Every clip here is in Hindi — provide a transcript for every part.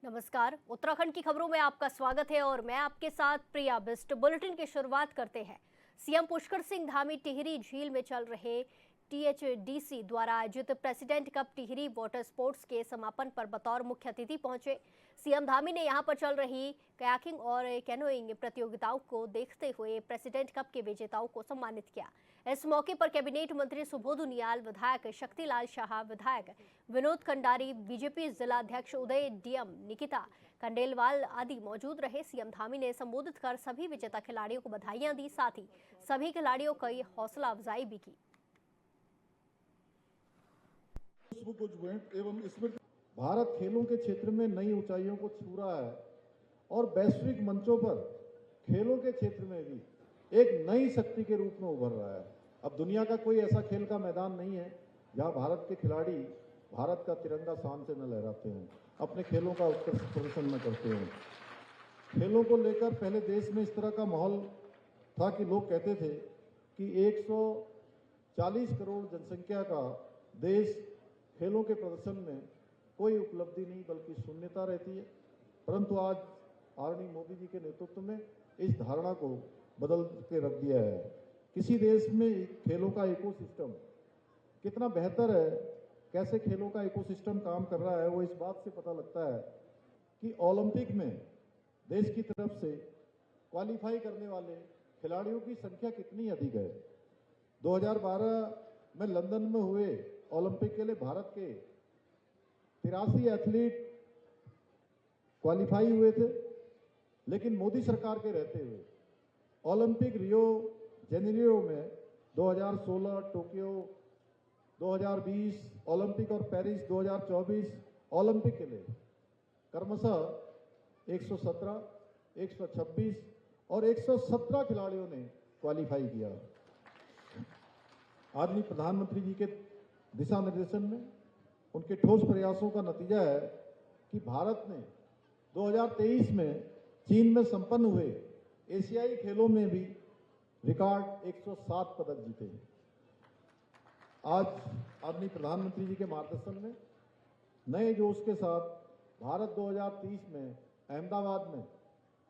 नमस्कार। उत्तराखंड की खबरों में आपका स्वागत है और मैं आपके साथ प्रिया बिस्ट। बुलेटिन की शुरुआत करते हैं। सीएम पुष्कर सिंह धामी टिहरी झील में चल रहे टीएचडीसी द्वारा आयोजित president cup Tehri water sports के समापन पर बतौर मुख्य अतिथि पहुंचे। सीएम धामी ने यहां पर चल रही कयाकिंग और कैनोइंग प्रतियोगिताओं को देखते हुए प्रेसिडेंट कप के विजेताओं को सम्मानित किया। इस मौके पर कैबिनेट मंत्री सुबोध उनियाल, विधायक शक्तिलाल शाह, विधायक विनोद खंडारी, बीजेपी जिला अध्यक्ष उदय डीएम, निकिता खंडेलवाल आदि मौजूद रहे। सीएम धामी ने संबोधित कर सभी विजेता खिलाड़ियों को बधाइयां दी, साथ ही सभी खिलाड़ियों की हौसला अफजाई भी की। एवं स्मृति भारत खेलों के क्षेत्र में नई ऊंचाइयों को छू रहा है और वैश्विक मंचों पर खेलों के क्षेत्र में भी एक नई शक्ति के रूप में उभर रहा है। अब दुनिया का कोई ऐसा खेल का मैदान नहीं है जहां भारत के खिलाड़ी भारत का तिरंगा शान से न लहराते हों, अपने खेलों का उत्कृष्ट प्रदर्शन न करते हों। खेलों को लेकर पहले देश में इस तरह का माहौल था कि लोग कहते थे कि 140 करोड़ जनसंख्या का देश, खेलों के प्रदर्शन में कोई उपलब्धि नहीं बल्कि शून्यता रहती है। परंतु आज आदरणीय मोदी जी के नेतृत्व में इस धारणा को बदल के रख दिया है। किसी देश में खेलों का इकोसिस्टम कितना बेहतर है, कैसे खेलों का इकोसिस्टम काम कर रहा है, वो इस बात से पता लगता है कि ओलंपिक में देश की तरफ से क्वालिफाई करने वाले खिलाड़ियों की संख्या कितनी अधिक है। 2012 में लंदन में हुए ओलंपिक के लिए भारत के 83 एथलीट क्वालिफाई हुए थे, लेकिन मोदी सरकार के रहते हुए ओलंपिक रियो जेनेरियो में 2016, टोक्यो 2020 ओलंपिक और पेरिस 2024 ओलंपिक के लिए क्रमशः 117, 126 और 117 खिलाड़ियों ने क्वालिफाई किया। आदरणीय प्रधानमंत्री जी के दिशा निर्देशन में, उनके ठोस प्रयासों का नतीजा है कि भारत ने 2023 में चीन में संपन्न हुए एशियाई खेलों में भी रिकॉर्ड 107 पदक जीते। आज आदरणीय प्रधानमंत्री जी के मार्गदर्शन में नए जोश के साथ भारत 2030 में अहमदाबाद में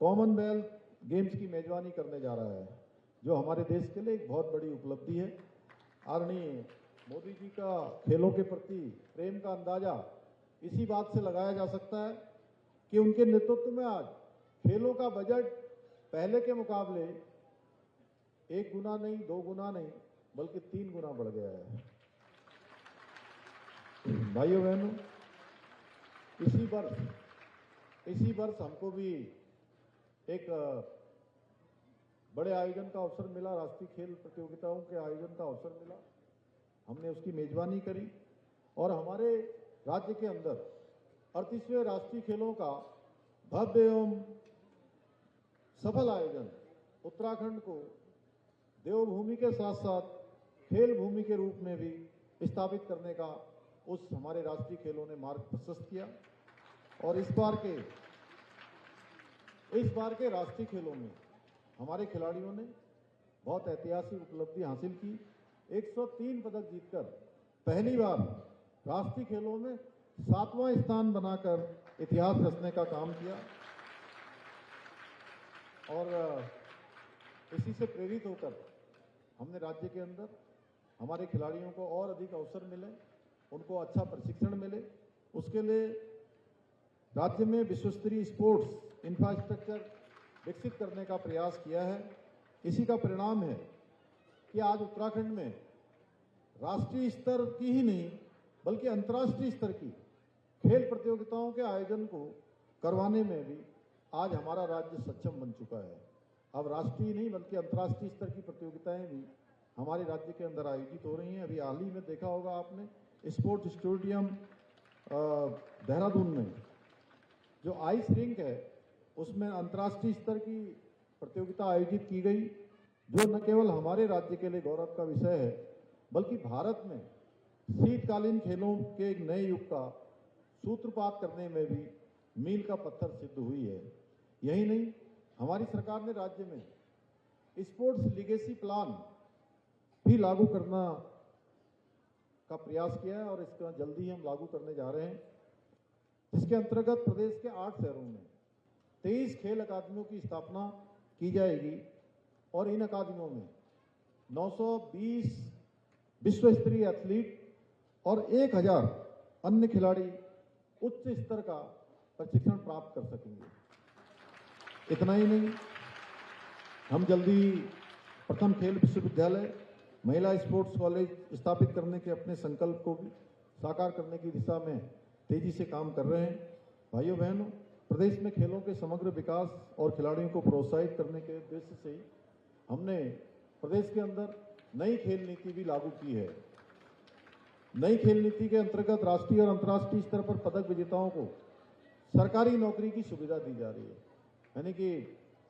कॉमनवेल्थ गेम्स की मेजबानी करने जा रहा है, जो हमारे देश के लिए एक बहुत बड़ी उपलब्धि है। आदरणीय मोदी जी का खेलों के प्रति प्रेम का अंदाजा इसी बात से लगाया जा सकता है कि उनके नेतृत्व में आज खेलों का बजट पहले के मुकाबले 1 गुना नहीं, 2 गुना नहीं, बल्कि 3 गुना बढ़ गया है। भाइयों बहनों, इसी वर्ष हमको भी एक बड़े आयोजन का अवसर मिला, राष्ट्रीय खेल प्रतियोगिताओं के आयोजन का अवसर मिला। हमने उसकी मेजबानी करी और हमारे राज्य के अंदर 38वें राष्ट्रीय खेलों का भव्य एवं सफल आयोजन उत्तराखंड को देवभूमि के साथ साथ खेल भूमि के रूप में भी स्थापित करने का उस हमारे राष्ट्रीय खेलों ने मार्ग प्रशस्त किया। और इस बार के राष्ट्रीय खेलों में हमारे खिलाड़ियों ने बहुत ऐतिहासिक उपलब्धि हासिल की। 103 पदक जीतकर पहली बार राष्ट्रीय खेलों में 7वां स्थान बनाकर इतिहास रचने का काम किया। और इसी से प्रेरित होकर हमने राज्य के अंदर हमारे खिलाड़ियों को और अधिक अवसर मिले, उनको अच्छा प्रशिक्षण मिले। उसके लिए राज्य में विश्वस्तरीय स्पोर्ट्स इंफ्रास्ट्रक्चर विकसित करने का प्रयास किया है। इसी का परिणाम है कि आज उत्तराखंड में राष्ट्रीय स्तर की ही नहीं बल्कि अंतर्राष्ट्रीय स्तर की खेल प्रतियोगिताओं के आयोजन को करवाने में भी आज हमारा राज्य सक्षम बन चुका है। अब राष्ट्रीय नहीं बल्कि अंतर्राष्ट्रीय स्तर की प्रतियोगिताएं भी हमारे राज्य के अंदर आयोजित हो रही हैं। अभी हाल ही में देखा होगा आपने स्पोर्ट्स स्टेडियम देहरादून में जो आइस रिंक है, उसमें अंतर्राष्ट्रीय स्तर की प्रतियोगिता आयोजित की गई, जो न केवल हमारे राज्य के लिए गौरव का विषय है बल्कि भारत में शीतकालीन खेलों के एक नए युग का सूत्रपात करने में भी मील का पत्थर सिद्ध हुई है। यही नहीं, हमारी सरकार ने राज्य में स्पोर्ट्स लीगेसी प्लान भी लागू करना का प्रयास किया है और इसका जल्दी हम लागू करने जा रहे हैं। जिसके अंतर्गत प्रदेश के 8 शहरों में 23 खेल अकादमियों की स्थापना की जाएगी और इन अकादमियों में 920 विश्व स्तरीय एथलीट और 1000 अन्य खिलाड़ी उच्च स्तर का प्रशिक्षण प्राप्त कर सकेंगे। इतना ही नहीं, हम जल्दी प्रथम खेल विश्वविद्यालय, महिला स्पोर्ट्स कॉलेज स्थापित करने के अपने संकल्प को भी साकार करने की दिशा में तेजी से काम कर रहे हैं। भाइयों बहनों, प्रदेश में खेलों के समग्र विकास और खिलाड़ियों को प्रोत्साहित करने के उद्देश्य से ही हमने प्रदेश के अंदर नई खेल नीति भी लागू की है। नई खेल नीति के अंतर्गत राष्ट्रीय और अंतर्राष्ट्रीय स्तर पर पदक विजेताओं को सरकारी नौकरी की सुविधा दी जा रही है। यानी कि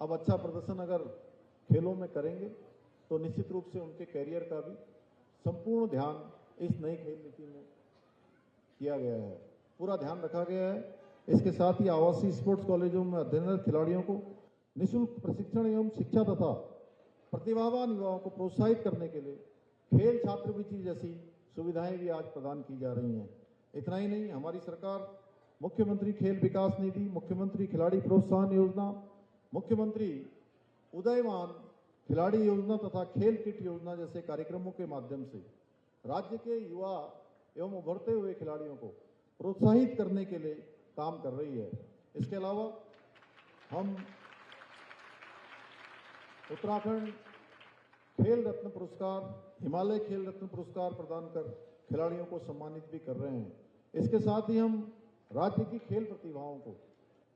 अब अच्छा प्रदर्शन अगर खेलों में करेंगे तो निश्चित रूप से उनके कैरियर का भी संपूर्ण ध्यान इस नई खेल नीति में किया गया है, पूरा ध्यान रखा गया है। इसके साथ ही आवासीय स्पोर्ट्स कॉलेजों में अध्ययनरत खिलाड़ियों को निःशुल्क प्रशिक्षण एवं शिक्षा तथा प्रतिभावान युवाओं को प्रोत्साहित करने के लिए खेल छात्रवृत्ति जैसी सुविधाएं भी आज प्रदान की जा रही हैं। इतना ही नहीं, हमारी सरकार मुख्यमंत्री खेल विकास निधि, मुख्यमंत्री खिलाड़ी प्रोत्साहन योजना, मुख्यमंत्री उदयमान खिलाड़ी योजना तथा खेल किट योजना जैसे कार्यक्रमों के माध्यम से राज्य के युवा एवं उभरते हुए खिलाड़ियों को प्रोत्साहित करने के लिए काम कर रही है। इसके अलावा हम उत्तराखंड खेल रत्न पुरस्कार, हिमालय खेल रत्न पुरस्कार प्रदान कर खिलाड़ियों को सम्मानित भी कर रहे हैं। इसके साथ ही हम राज्य की खेल प्रतिभाओं को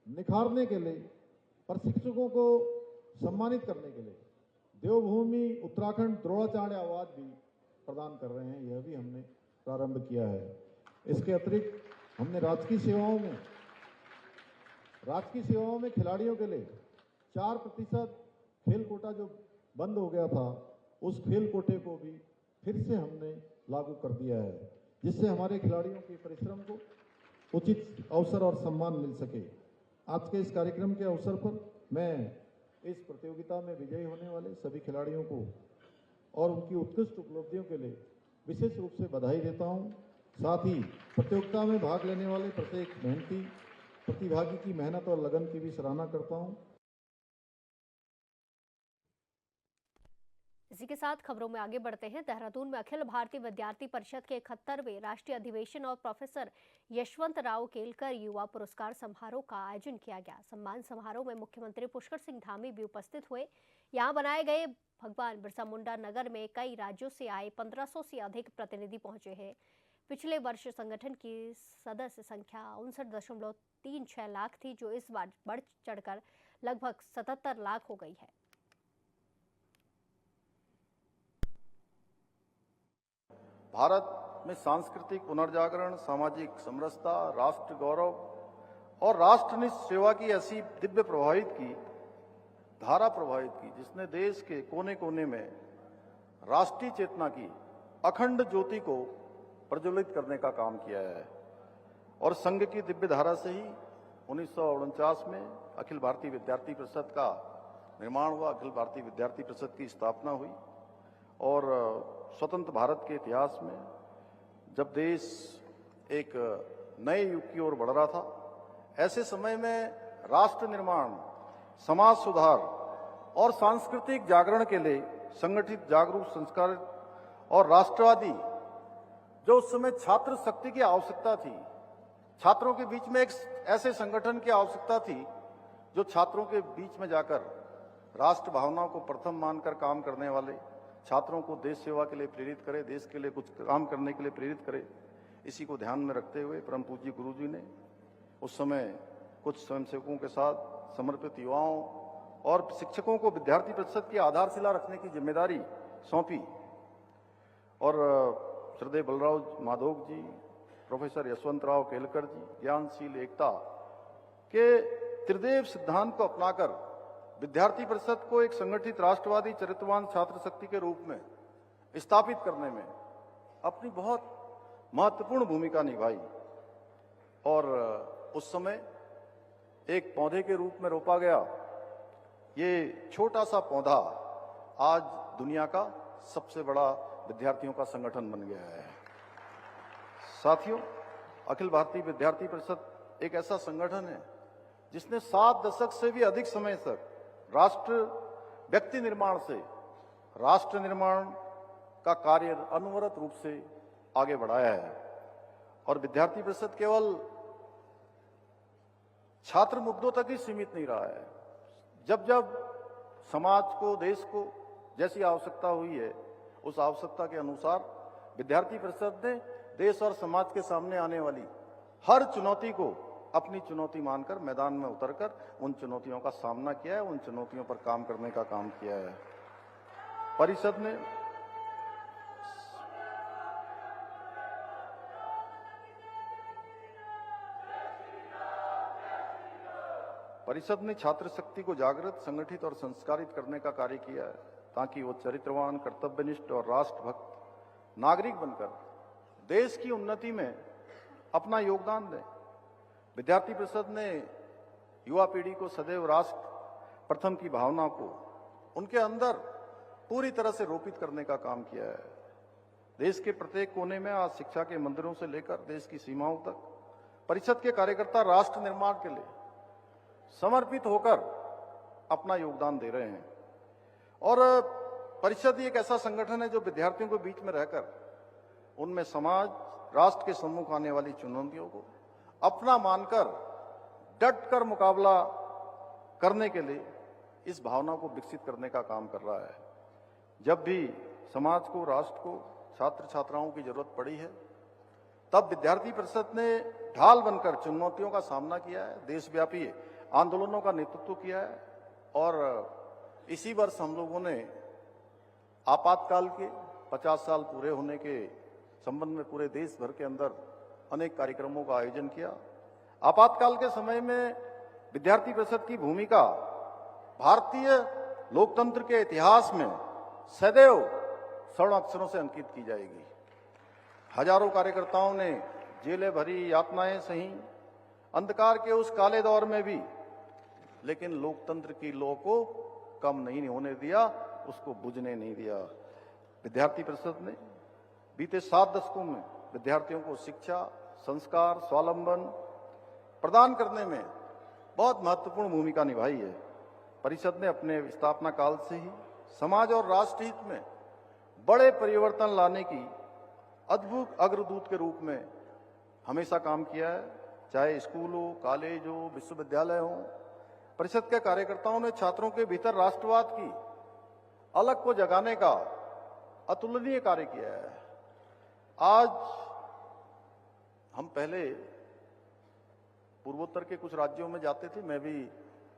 निखारने के लिए, प्रशिक्षकों को सम्मानित करने के लिए देवभूमि उत्तराखंड द्रोणाचार्य अवार्ड भी प्रदान कर रहे हैं। यह भी हमने प्रारंभ किया है। इसके अतिरिक्त हमने राजकीय सेवाओं में खिलाड़ियों के लिए 4% खेल कोटा जो बंद हो गया था, उस खेल कोटे को भी फिर से हमने लागू कर दिया है, जिससे हमारे खिलाड़ियों के परिश्रम को उचित अवसर और सम्मान मिल सके। आज के इस कार्यक्रम के अवसर पर मैं इस प्रतियोगिता में विजयी होने वाले सभी खिलाड़ियों को और उनकी उत्कृष्ट उपलब्धियों के लिए विशेष रूप से बधाई देता हूं। साथ ही प्रतियोगिता में भाग लेने वाले प्रत्येक मेहनती प्रतिभागी की मेहनत और लगन की भी सराहना करता हूं। इसी के साथ खबरों में आगे बढ़ते हैं। देहरादून में अखिल भारतीय विद्यार्थी परिषद के 71वें राष्ट्रीय अधिवेशन और प्रोफेसर यशवंत राव केलकर युवा पुरस्कार समारोह का आयोजन किया गया। सम्मान समारोह में मुख्यमंत्री पुष्कर सिंह धामी भी उपस्थित हुए। यहां बनाए गए भगवान बिरसा मुंडा नगर में कई राज्यों से आए 1500 से अधिक प्रतिनिधि पहुंचे हैं। पिछले वर्ष संगठन की सदस्य संख्या 59.36 लाख थी, जो इस बार बढ़ चढ़कर लगभग 77 लाख हो गई है। भारत में सांस्कृतिक पुनर्जागरण, सामाजिक समरसता, राष्ट्र गौरव और राष्ट्रनिष्ठ सेवा की ऐसी दिव्य धारा प्रवाहित की, जिसने देश के कोने कोने में राष्ट्रीय चेतना की अखंड ज्योति को प्रज्वलित करने का काम किया है। और संघ की दिव्य धारा से ही 1949 में अखिल भारतीय विद्यार्थी परिषद का निर्माण हुआ, अखिल भारतीय विद्यार्थी परिषद की स्थापना हुई। और स्वतंत्र भारत के इतिहास में जब देश एक नए युग की ओर बढ़ रहा था, ऐसे समय में राष्ट्र निर्माण, समाज सुधार और सांस्कृतिक जागरण के लिए संगठित, जागरूक, संस्कारित और राष्ट्रवादी जो उस समय छात्र शक्ति की आवश्यकता थी, छात्रों के बीच में एक ऐसे संगठन की आवश्यकता थी जो छात्रों के बीच में जाकर राष्ट्र भावनाओं को प्रथम मानकर काम करने वाले, छात्रों को देश सेवा के लिए प्रेरित करे, देश के लिए कुछ काम करने के लिए प्रेरित करे। इसी को ध्यान में रखते हुए परम पूज्य गुरु जी ने उस समय कुछ स्वयंसेवकों के साथ समर्पित युवाओं और शिक्षकों को विद्यार्थी परिषद की आधारशिला रखने की जिम्मेदारी सौंपी। और श्रद्धेय बलराव माधोक जी, प्रोफेसर यशवंत राव केलकर जी ज्ञानशील एकता के त्रिदेव सिद्धांत को अपनाकर विद्यार्थी परिषद को एक संगठित राष्ट्रवादी चरित्रवान छात्र शक्ति के रूप में स्थापित करने में अपनी बहुत महत्वपूर्ण भूमिका निभाई। और उस समय एक पौधे के रूप में रोपा गया ये छोटा सा पौधा आज दुनिया का सबसे बड़ा विद्यार्थियों का संगठन बन गया है। साथियों, अखिल भारतीय विद्यार्थी परिषद एक ऐसा संगठन है जिसने 7 दशक से भी अधिक समय तक राष्ट्र व्यक्ति निर्माण से राष्ट्र निर्माण का कार्य अनवरत रूप से आगे बढ़ाया है। और विद्यार्थी परिषद केवल छात्र मुद्दों तक ही सीमित नहीं रहा है। जब जब समाज को, देश को जैसी आवश्यकता हुई है, उस आवश्यकता के अनुसार विद्यार्थी परिषद ने देश और समाज के सामने आने वाली हर चुनौती को अपनी चुनौती मानकर मैदान में उतरकर उन चुनौतियों का सामना किया है, उन चुनौतियों पर काम करने का काम किया है। परिषद ने छात्र शक्ति को जागृत, संगठित और संस्कारित करने का कार्य किया है ताकि वो चरित्रवान, कर्तव्यनिष्ठ और राष्ट्रभक्त नागरिक बनकर देश की उन्नति में अपना योगदान दें। विद्यार्थी परिषद ने युवा पीढ़ी को सदैव राष्ट्र प्रथम की भावना को उनके अंदर पूरी तरह से रोपित करने का काम किया है। देश के प्रत्येक कोने में आज शिक्षा के मंदिरों से लेकर देश की सीमाओं तक परिषद के कार्यकर्ता राष्ट्र निर्माण के लिए समर्पित होकर अपना योगदान दे रहे हैं। और परिषद एक ऐसा संगठन है जो विद्यार्थियों के बीच में रहकर उनमें समाज, राष्ट्र के सम्मुख आने वाली चुनौतियों को अपना मानकर डट कर मुकाबला करने के लिए इस भावना को विकसित करने का काम कर रहा है। जब भी समाज को, राष्ट्र को, छात्र छात्राओं की जरूरत पड़ी है, तब विद्यार्थी परिषद ने ढाल बनकर चुनौतियों का सामना किया है, देशव्यापी आंदोलनों का नेतृत्व किया है। और इसी वर्ष हम लोगों ने आपातकाल के 50 साल पूरे होने के संबंध में पूरे देश भर के अंदर अनेक कार्यक्रमों का आयोजन किया। आपातकाल के समय में विद्यार्थी परिषद की भूमिका भारतीय लोकतंत्र के इतिहास में सदैव स्वर्ण अक्षरों से अंकित की जाएगी। हजारों कार्यकर्ताओं ने जेलें भरी, यातनाएं सही, अंधकार के उस काले दौर में भी, लेकिन लोकतंत्र की लौ को कम नहीं होने दिया, उसको बुझने नहीं दिया। विद्यार्थी परिषद ने बीते 7 दशकों में विद्यार्थियों को शिक्षा, संस्कार, स्वावलंबन प्रदान करने में बहुत महत्वपूर्ण भूमिका निभाई है। परिषद ने अपने स्थापना काल से ही समाज और राष्ट्र हित में बड़े परिवर्तन लाने की अद्भुत अग्रदूत के रूप में हमेशा काम किया है। चाहे स्कूल हो, कॉलेज हो, विश्वविद्यालय हो, परिषद के कार्यकर्ताओं ने छात्रों के भीतर राष्ट्रवाद की अलग को जगाने का अतुलनीय कार्य किया है। आज हम पहले पूर्वोत्तर के कुछ राज्यों में जाते थे, मैं भी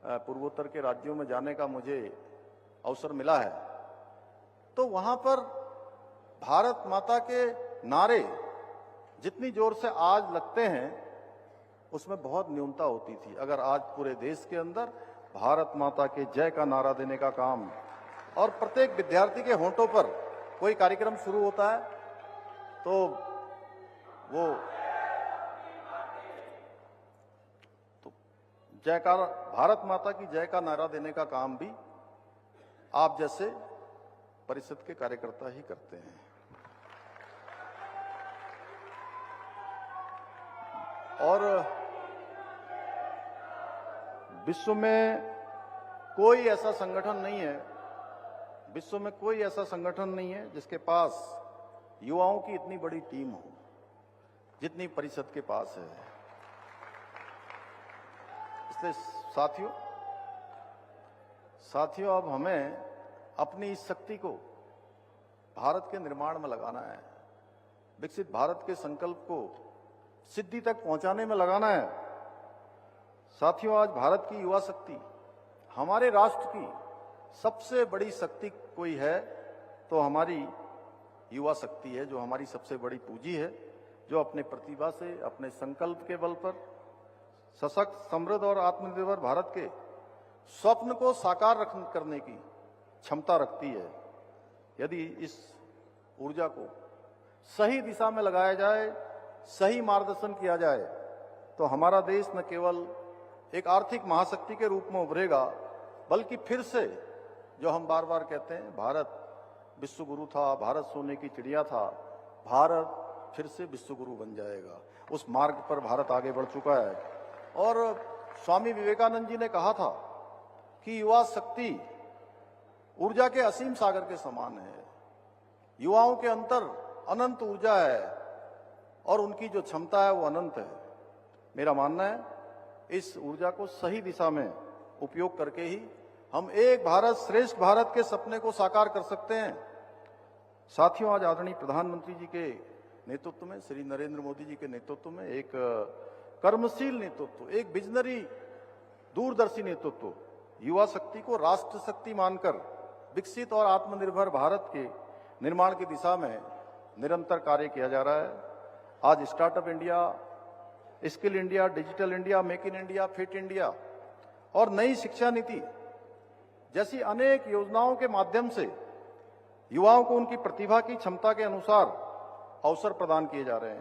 पूर्वोत्तर के राज्यों में जाने का मुझे अवसर मिला है, तो वहां पर भारत माता के नारे जितनी जोर से आज लगते हैं उसमें बहुत न्यूनता होती थी। अगर आज पूरे देश के अंदर भारत माता के जय का नारा देने का काम और प्रत्येक विद्यार्थी के होंठों पर कोई कार्यक्रम शुरू होता है तो वो जयकार, भारत माता की जय का नारा देने का काम भी आप जैसे परिषद के कार्यकर्ता ही करते हैं। और विश्व में कोई ऐसा संगठन नहीं है, विश्व में कोई ऐसा संगठन नहीं है जिसके पास युवाओं की इतनी बड़ी टीम हो जितनी परिषद के पास है। इसलिए साथियों अब हमें अपनी इस शक्ति को भारत के निर्माण में लगाना है, विकसित भारत के संकल्प को सिद्धि तक पहुंचाने में लगाना है। साथियों, आज भारत की युवा शक्ति, हमारे राष्ट्र की सबसे बड़ी शक्ति कोई है तो हमारी युवा शक्ति है, जो हमारी सबसे बड़ी पूंजी है, जो अपने प्रतिभा से, अपने संकल्प के बल पर सशक्त, समृद्ध और आत्मनिर्भर भारत के स्वप्न को साकार करने की क्षमता रखती है। यदि इस ऊर्जा को सही दिशा में लगाया जाए, सही मार्गदर्शन किया जाए, तो हमारा देश न केवल एक आर्थिक महाशक्ति के रूप में उभरेगा, बल्कि फिर से जो हम बार बार कहते हैं, भारत विश्व गुरु था, भारत सोने की चिड़िया था, भारत फिर से विश्व गुरु बन जाएगा। उस मार्ग पर भारत आगे बढ़ चुका है। और स्वामी विवेकानंद जी ने कहा था कि युवा शक्ति ऊर्जा के असीम सागर के समान है। युवाओं के अंतर अनंत ऊर्जा है और उनकी जो क्षमता है वो अनंत है। मेरा मानना है इस ऊर्जा को सही दिशा में उपयोग करके ही हम एक भारत श्रेष्ठ भारत के सपने को साकार कर सकते हैं। साथियों, आज आदरणीय प्रधानमंत्री जी के नेतृत्व में, श्री नरेंद्र मोदी जी के नेतृत्व में एक कर्मशील नेतृत्व, एक विजनरी दूरदर्शी नेतृत्व, युवा शक्ति को राष्ट्र शक्ति मानकर विकसित और आत्मनिर्भर भारत के निर्माण की दिशा में निरंतर कार्य किया जा रहा है। आज startup India, skill India, digital India, make in India, fit India और नई शिक्षा नीति जैसी अनेक योजनाओं के माध्यम से युवाओं को उनकी प्रतिभा की क्षमता के अनुसार अवसर प्रदान किए जा रहे हैं।